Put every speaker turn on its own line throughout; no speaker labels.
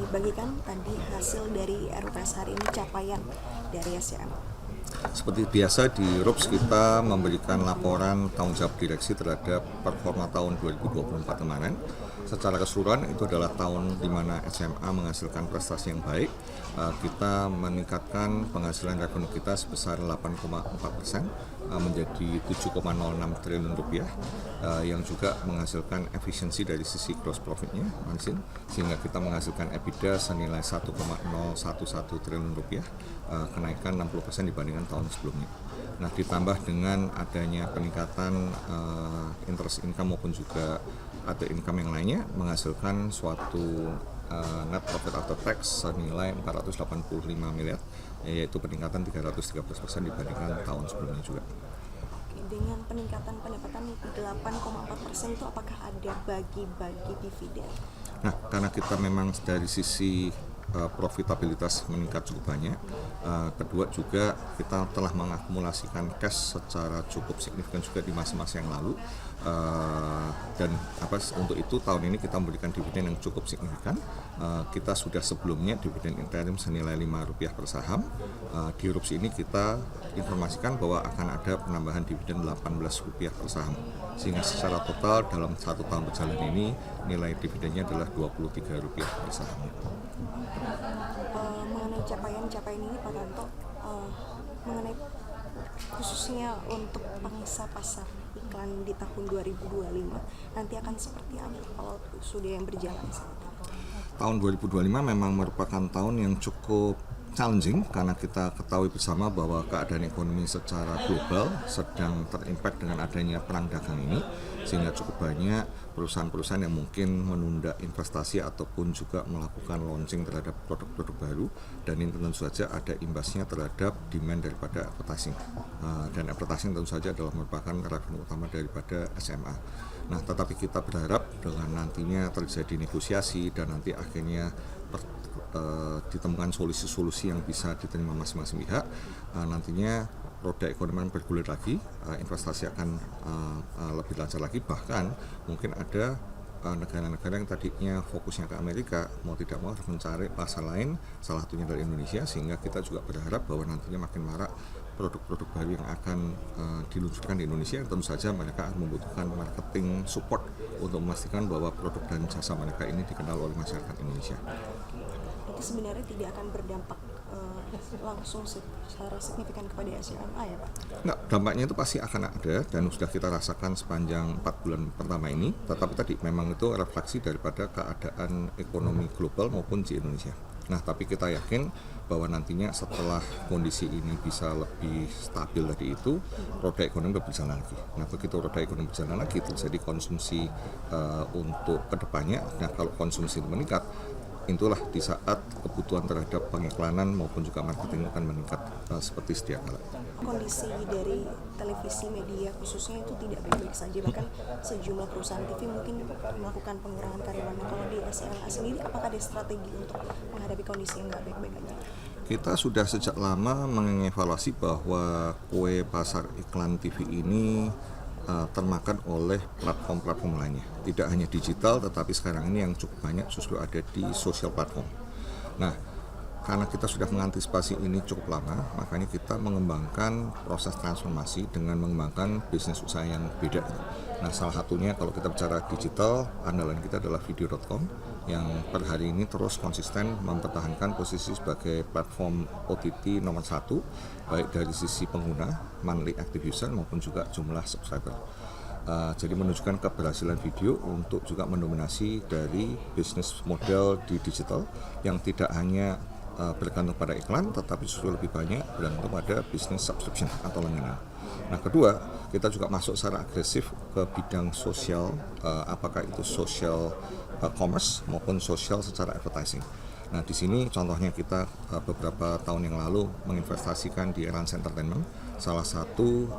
dibagikan tadi hasil dari RUPS hari ini, capaian dari SCM.
Seperti biasa di RUPS kita memberikan laporan tanggung jawab direksi terhadap performa tahun 2024 kemarin. Secara keseluruhan itu adalah tahun di mana SMA menghasilkan prestasi yang baik. Kita meningkatkan penghasilan revenue kita sebesar 8,4% menjadi 7,06 triliun rupiah, yang juga menghasilkan efisiensi dari sisi gross profitnya margin, sehingga kita menghasilkan EBITDA senilai 1,011 triliun rupiah, kenaikan 60% dibandingkan tahun sebelumnya. Nah, ditambah dengan adanya peningkatan interest income maupun juga other income yang lainnya, menghasilkan suatu net profit after tax senilai 485 miliar, yaitu peningkatan 313% dibandingkan tahun sebelumnya juga.
Dengan peningkatan pendapatan 8,4% itu apakah ada bagi-bagi dividen?
Nah, karena kita memang dari sisi profitabilitas meningkat cukup banyak. Kedua juga kita telah mengakumulasikan cash secara cukup signifikan juga di masa-masa yang lalu. Dan untuk itu tahun ini kita memberikan dividen yang cukup signifikan. Kita sudah sebelumnya dividen interim senilai Rp5 per saham. Di RUPS ini kita informasikan bahwa akan ada penambahan dividen Rp18 per saham. Sehingga secara total dalam 1 tahun berjalan ini nilai dividennya adalah Rp23 per saham.
Mengenai capaian ini Pak Tanto, mengenai khususnya untuk pangsa pasar iklan di tahun 2025 nanti akan seperti apa kalau sudah yang berjalan saat ini?
Tahun 2025 memang merupakan tahun yang cukup challenging karena kita ketahui bersama bahwa keadaan ekonomi secara global sedang terimpact dengan adanya perang dagang ini, sehingga cukup banyak perusahaan-perusahaan yang mungkin menunda investasi ataupun juga melakukan launching terhadap produk-produk baru, dan ini tentu saja ada imbasnya terhadap demand daripada advertising, dan advertising tentu saja adalah merupakan revenue utama daripada SMA. Nah, tetapi kita berharap dengan nantinya terjadi negosiasi dan nanti akhirnya ditemukan solusi-solusi yang bisa diterima masing-masing pihak, nantinya roda ekonomi bergulir lagi, investasi akan lebih lancar lagi, bahkan mungkin ada negara-negara yang tadinya fokusnya ke Amerika mau tidak mau harus mencari pasar lain, salah satunya dari Indonesia, sehingga kita juga berharap bahwa nantinya makin marak produk-produk baru yang akan diluncurkan di Indonesia. Tentu saja mereka akan membutuhkan marketing support untuk memastikan bahwa produk dan jasa mereka ini dikenal oleh masyarakat Indonesia.
Itu sebenarnya tidak akan berdampak langsung secara signifikan kepada SMA ya Pak?
Enggak, dampaknya itu pasti akan ada dan sudah kita rasakan sepanjang 4 bulan pertama ini, tetapi tadi memang itu refleksi daripada keadaan ekonomi global maupun di Indonesia. Nah, tapi kita yakin bahwa nantinya setelah kondisi ini bisa lebih stabil tadi itu, roda ekonomi berjalan lagi. Nah, begitu roda ekonomi berjalan lagi, terjadi konsumsi untuk kedepannya. Nah, kalau konsumsi itu meningkat, itulah di saat kebutuhan terhadap pengiklanan maupun juga marketing akan meningkat seperti sedia kala.
Kondisi dari televisi media khususnya itu tidak baik-baik saja, bahkan sejumlah perusahaan TV mungkin melakukan pengurangan karyawan. Kalau di SMA sendiri apakah ada strategi untuk menghadapi kondisi yang nggak baik-baik aja?
Kita sudah sejak lama mengevaluasi bahwa kue pasar iklan TV ini termakan oleh platform-platform lainnya. Tidak hanya digital, tetapi sekarang ini yang cukup banyak justru ada di social platform. Nah, karena kita sudah mengantisipasi ini cukup lama, makanya kita mengembangkan proses transformasi dengan mengembangkan bisnis usaha yang beda. Nah, salah satunya kalau kita bicara digital, andalan kita adalah video.com yang per hari ini terus konsisten mempertahankan posisi sebagai platform OTT nomor 1, baik dari sisi pengguna, monthly active user maupun juga jumlah subscriber. Jadi menunjukkan keberhasilan video untuk juga mendominasi dari bisnis model di digital yang tidak hanya bergantung pada iklan, tetapi justru lebih banyak bergantung pada bisnis subscription atau langganan. Nah, kedua, kita juga masuk secara agresif ke bidang sosial, apakah itu social commerce maupun sosial secara advertising. Nah, di sini contohnya kita beberapa tahun yang lalu menginvestasikan di Erans Entertainment, salah satu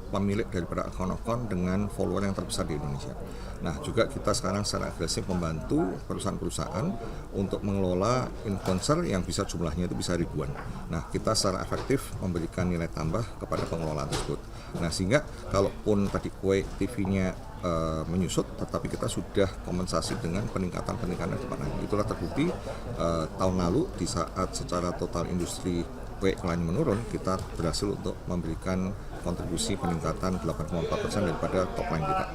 pemilik daripada akun-akun dengan follower yang terbesar di Indonesia. Nah, juga kita sekarang secara agresif membantu perusahaan-perusahaan untuk mengelola influencer yang bisa jumlahnya itu bisa ribuan. Nah, kita secara efektif memberikan nilai tambah kepada pengelolaan tersebut. Nah, sehingga kalaupun tadi kue TV-nya menyusut, tetapi kita sudah kompensasi dengan peningkatan di depan lagi. itulah terbukti tahun lalu di saat secara total industri kue iklan menurun, kita berhasil untuk memberikan kontribusi peningkatan 8,4% daripada top line kita.